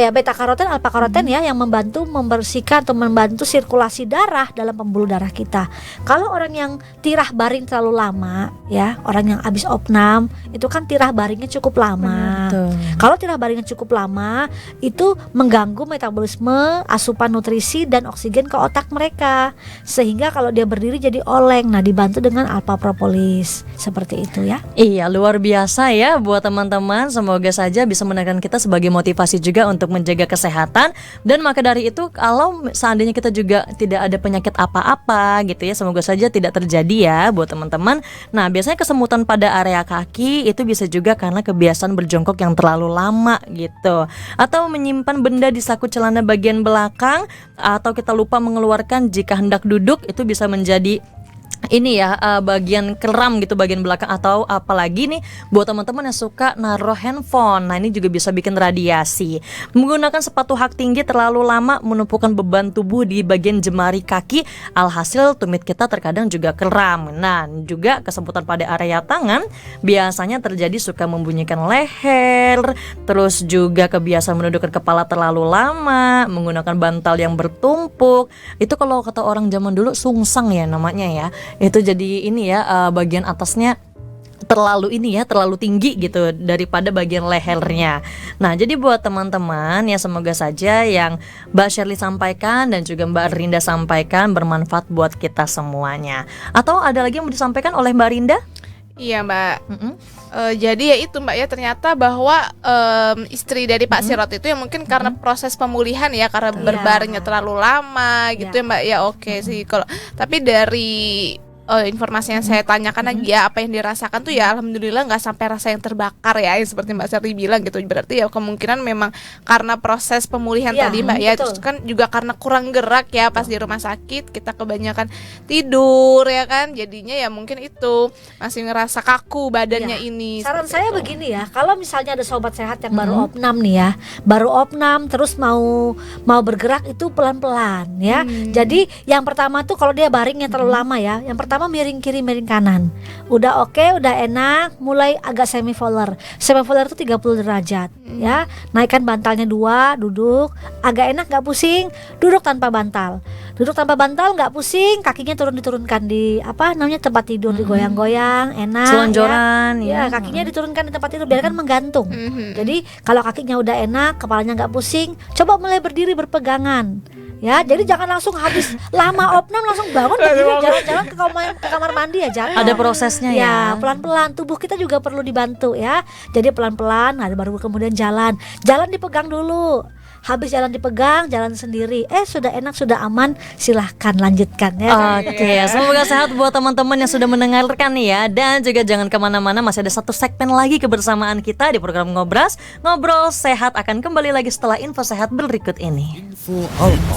beta karoten, alfa karoten ya, yang membantu membersihkan atau membantu sirkulasi darah dalam pembuluh darah kita. Kalau orang yang tirah baring terlalu lama ya, orang yang habis opnam itu kan tirah baringnya cukup lama. Kalau tirah baringnya cukup lama itu mengganggu metabolisme, asupan nutrisi dan oksigen ke otak mereka, sehingga kalau dia berdiri jadi oleng. Nah, dibantu dengan alpha propolis seperti itu ya. Iya, luar biasa ya buat teman-teman. Semoga saja bisa menekan kita sebagai motivasi juga untuk menjaga kesehatan. Dan maka dari itu, kalau seandainya kita juga tidak ada penyakit apa-apa gitu ya, semoga saja tidak terjadi ya buat teman-teman. Nah, biasanya kesemutan pada area kaki itu bisa juga karena kebiasaan berjongkok yang terlalu lama gitu, atau menyimpan benda di saku celana bagian belakang, atau kita lupa mengeluarkan jika hendak duduk, itu bisa menjadi ini ya, bagian kram gitu, bagian belakang. Atau apalagi nih buat teman-teman yang suka naruh handphone, nah ini juga bisa bikin radiasi. Menggunakan sepatu hak tinggi terlalu lama menumpukan beban tubuh di bagian jemari kaki, alhasil tumit kita terkadang juga kram. Nah, juga kesemutan pada area tangan biasanya terjadi suka membunyikan leher, terus juga kebiasaan menundukkan kepala terlalu lama, menggunakan bantal yang bertumpuk. Itu kalau kata orang zaman dulu sungsang ya namanya ya. Itu jadi ini ya, bagian atasnya terlalu tinggi gitu daripada bagian lehernya. Nah, jadi buat teman-teman ya, semoga saja yang Mbak Shirley sampaikan dan juga Mbak Rinda sampaikan bermanfaat buat kita semuanya. Atau ada lagi yang mau disampaikan oleh Mbak Rinda? Iya, Mbak. Jadi ya itu, Mbak ya, ternyata bahwa istri dari Pak Sirot itu ya mungkin karena proses pemulihan ya, karena berbaringnya terlalu lama gitu ya, Mbak ya. Oke sih kalau, tapi dari informasi yang saya tanyakan lagi ya, apa yang dirasakan tuh ya alhamdulillah nggak sampai rasa yang terbakar ya, seperti Mbak Sari bilang gitu. Berarti ya kemungkinan memang karena proses pemulihan tadi, Mbak ya. Terus kan juga karena kurang gerak ya pas di rumah sakit, kita kebanyakan tidur ya kan, jadinya ya mungkin itu masih ngerasa kaku badannya ini. Saran saya begini ya, kalau misalnya ada sobat sehat yang baru opnam nih ya, baru opnam terus mau bergerak itu pelan-pelan ya. Jadi yang pertama tuh kalau dia baringnya terlalu lama ya, yang pertama miring kiri miring kanan. Udah oke, udah enak, mulai agak semi volar. Semi volar itu 30 derajat ya. Naikkan bantalnya 2, duduk, agak enak, gak pusing, duduk tanpa bantal. Duduk tanpa bantal gak pusing, kakinya diturunkan di tempat tidur, digoyang-goyang, enak. Selonjoran ya. Kakinya diturunkan di tempat tidur biarkan menggantung. Jadi kalau kakinya udah enak, kepalanya gak pusing, coba mulai berdiri berpegangan. Ya, jadi jangan langsung habis lama opnam langsung bangun berdiri jalan-jalan ke kamar mandi ya, jangan. Ada prosesnya ya. Pelan-pelan, tubuh kita juga perlu dibantu ya. Jadi pelan-pelan, baru kemudian jalan dipegang dulu. Habis jalan dipegang, jalan sendiri. Sudah enak, sudah aman, silahkan lanjutkan ya. Oke, semoga sehat buat teman-teman yang sudah mendengarkan nih ya. Dan juga jangan kemana-mana, masih ada satu segmen lagi kebersamaan kita di program Ngobras. Ngobrol Sehat akan kembali lagi setelah info sehat berikut ini. Info Alpa.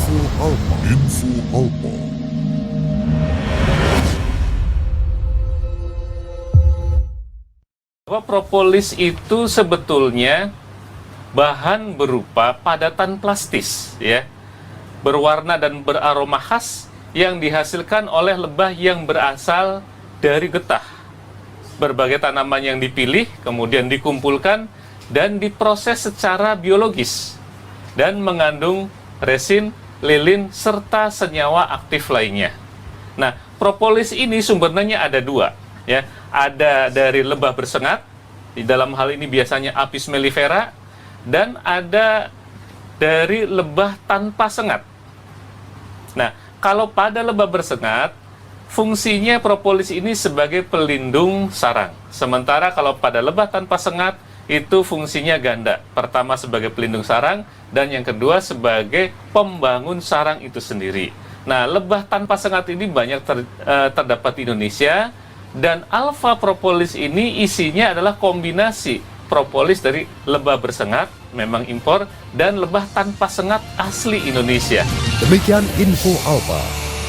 Bahwa propolis itu sebetulnya bahan berupa padatan plastis ya, berwarna dan beraroma khas yang dihasilkan oleh lebah yang berasal dari getah. Berbagai tanaman yang dipilih kemudian dikumpulkan dan diproses secara biologis dan mengandung resin, lilin serta senyawa aktif lainnya. Nah, propolis ini sumbernya ada 2 ya, ada dari lebah bersengat, di dalam hal ini biasanya Apis mellifera, dan ada dari lebah tanpa sengat. Nah, kalau pada lebah bersengat, fungsinya propolis ini sebagai pelindung sarang. Sementara kalau pada lebah tanpa sengat, itu fungsinya ganda. Pertama sebagai pelindung sarang, dan yang kedua sebagai pembangun sarang itu sendiri. Nah, lebah tanpa sengat ini banyak terdapat di Indonesia, dan alpha propolis ini isinya adalah kombinasi propolis dari lebah bersengat, memang impor, dan lebah tanpa sengat asli Indonesia. Demikian info Alpa,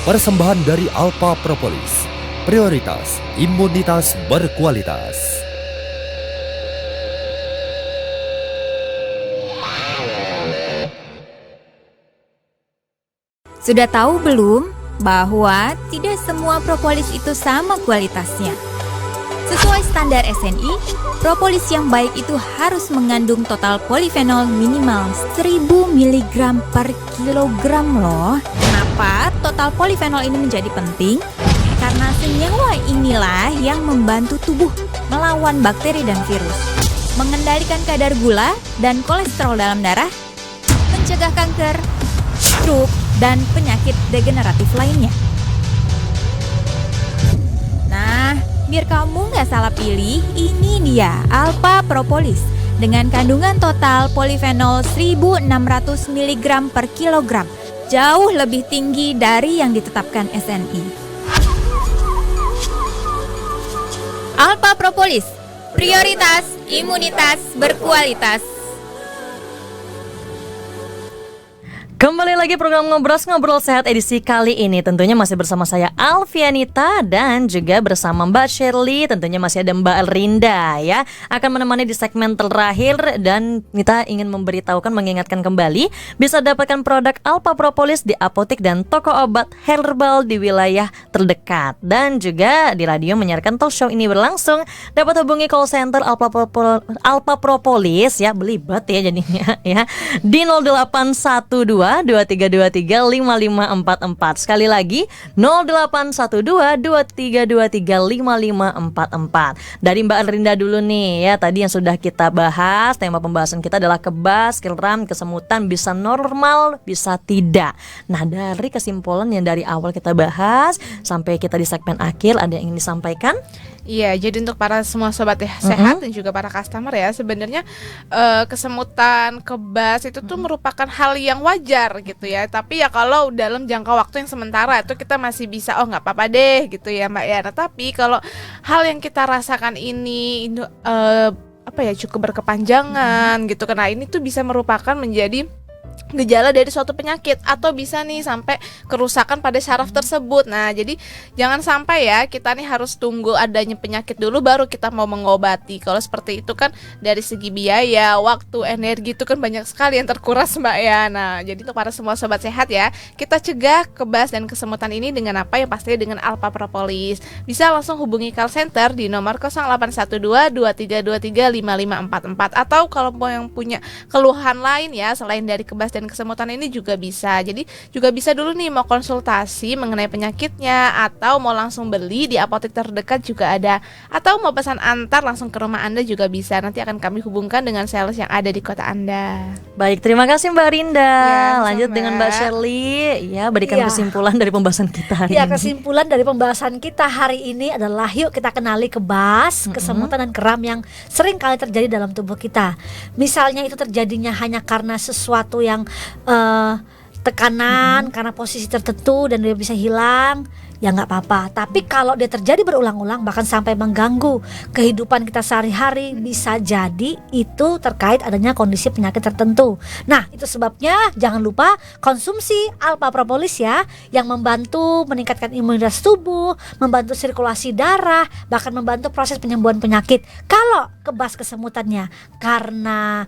persembahan dari Alpa Propolis, prioritas imunitas berkualitas. Sudah tahu belum bahwa tidak semua propolis itu sama kualitasnya? Sesuai standar SNI, propolis yang baik itu harus mengandung total polifenol minimal 1000 mg per kilogram loh. Kenapa total polifenol ini menjadi penting? Karena senyawa inilah yang membantu tubuh melawan bakteri dan virus, mengendalikan kadar gula dan kolesterol dalam darah, mencegah kanker, stroke, dan penyakit degeneratif lainnya. Nah, biar kamu nggak salah pilih, ini dia Alpa Propolis dengan kandungan total polifenol 1600 mg per kilogram, jauh lebih tinggi dari yang ditetapkan SNI. Alpa Propolis, prioritas imunitas berkualitas. Kembali lagi program Ngobrol Sehat edisi kali ini. Tentunya masih bersama saya Alfianita dan juga bersama Mbak Shirley. Tentunya masih ada Mbak Rinda ya, akan menemani di segmen terakhir. Dan kita ingin memberitahukan, mengingatkan kembali, bisa dapatkan produk Alpa Propolis di apotek dan toko obat herbal di wilayah terdekat. Dan juga di radio menyiarkan talk show ini berlangsung, dapat hubungi call center Alpa Propolis ya, belibet ya jadinya ya, di 0812 2323 5544. Sekali lagi 0812 2323 5544. Dari Mbak Rinda dulu nih ya, tadi yang sudah kita bahas, tema pembahasan kita adalah kebas, kram, kesemutan bisa normal, bisa tidak. Nah, dari kesimpulan yang dari awal kita bahas sampai kita di segmen akhir, ada yang ingin disampaikan? Iya, jadi untuk para semua sobat sehat dan juga para customer ya, sebenarnya kesemutan, kebas itu tuh merupakan hal yang wajar gitu ya. Tapi ya kalau dalam jangka waktu yang sementara itu kita masih bisa, oh nggak apa-apa deh gitu ya Mbak ya. Nah, tapi kalau hal yang kita rasakan ini cukup berkepanjangan gitu, karena ini tuh bisa merupakan menjadi gejala dari suatu penyakit atau bisa nih sampai kerusakan pada saraf tersebut. Nah, jadi jangan sampai ya kita nih harus tunggu adanya penyakit dulu baru kita mau mengobati. Kalau seperti itu kan dari segi biaya, waktu, energi itu kan banyak sekali yang terkuras Mbak ya. Nah, jadi untuk para semua sobat sehat ya, kita cegah kebas dan kesemutan ini dengan apa? Yang pastinya dengan Alpa Propolis. Bisa langsung hubungi call center di nomor 0812 2323 5544, atau kalau mau yang punya keluhan lain ya selain dari kebas dan kesemutan ini juga bisa. Jadi juga bisa dulu nih mau konsultasi mengenai penyakitnya, atau mau langsung beli di apotek terdekat juga ada, atau mau pesan antar langsung ke rumah Anda juga bisa. Nanti akan kami hubungkan dengan sales yang ada di kota Anda. Baik, terima kasih Mbak Rinda. Ya, lanjut dengan Mbak Shirley ya, berikan kesimpulan dari pembahasan kita hari Ya, ini. kesimpulan dari pembahasan kita hari ini adalah yuk kita kenali kebas, kesemutan dan kram yang sering kali terjadi dalam tubuh kita. Misalnya itu terjadinya hanya karena sesuatu yang tekanan, karena posisi tertentu dan dia bisa hilang, ya nggak apa-apa. Tapi kalau dia terjadi berulang-ulang bahkan sampai mengganggu kehidupan kita sehari-hari, bisa jadi itu terkait adanya kondisi penyakit tertentu. Nah, itu sebabnya jangan lupa konsumsi Alpa Propolis ya, yang membantu meningkatkan imunitas tubuh, membantu sirkulasi darah, bahkan membantu proses penyembuhan penyakit. Kalau kebas kesemutannya karena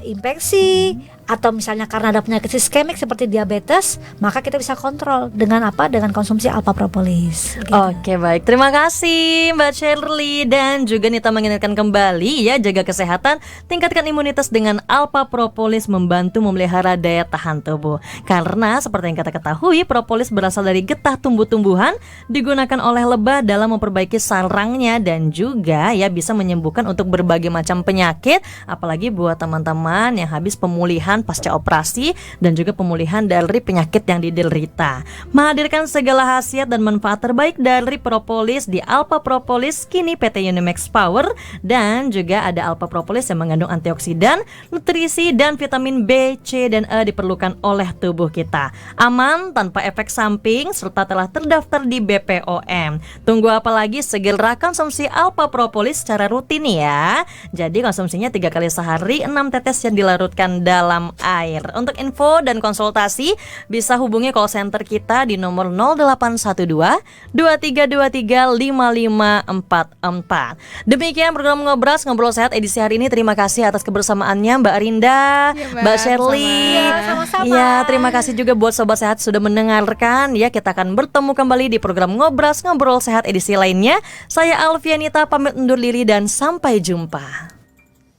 infeksi atau misalnya karena ada penyakit sistemik seperti diabetes, maka kita bisa kontrol dengan apa? Dengan konsumsi Alpa Propolis. Gitu. Oke, baik. Terima kasih Mbak Shirley, dan juga Nita mengingatkan kembali ya, jaga kesehatan, tingkatkan imunitas dengan Alpa Propolis, membantu memelihara daya tahan tubuh. Karena seperti yang kita ketahui, propolis berasal dari getah tumbuh-tumbuhan, digunakan oleh lebah dalam memperbaiki sarangnya, dan juga ya bisa menyembuhkan untuk berbagai macam penyakit, apalagi buat teman-teman yang habis pemulihan pemulihan pasca operasi dan juga pemulihan dari penyakit yang diderita. Menghadirkan segala khasiat dan manfaat terbaik dari propolis di Alpha Propolis kini PT Unimax Power, dan juga ada Alpha Propolis yang mengandung antioksidan, nutrisi dan vitamin B, C dan E diperlukan oleh tubuh kita. Aman, tanpa efek samping, serta telah terdaftar di BPOM. Tunggu apa lagi, segera konsumsi Alpha Propolis secara rutin ya. Jadi konsumsinya 3 kali sehari, 6 tetes yang dilarutkan dalam air. Untuk info dan konsultasi bisa hubungi call center kita di nomor 0812 2323 5544. Demikian program Ngobras Ngobrol Sehat edisi hari ini. Terima kasih atas kebersamaannya Mbak Rinda, Mbak Shirley. Sama-sama. Ya, terima kasih juga buat Sobat Sehat sudah mendengarkan. Ya, kita akan bertemu kembali di program Ngobras Ngobrol Sehat edisi lainnya. Saya Alfianita pamit undur diri dan sampai jumpa.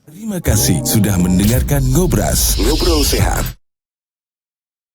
Terima kasih sudah mendengarkan Ngobras Ngobrol Sehat.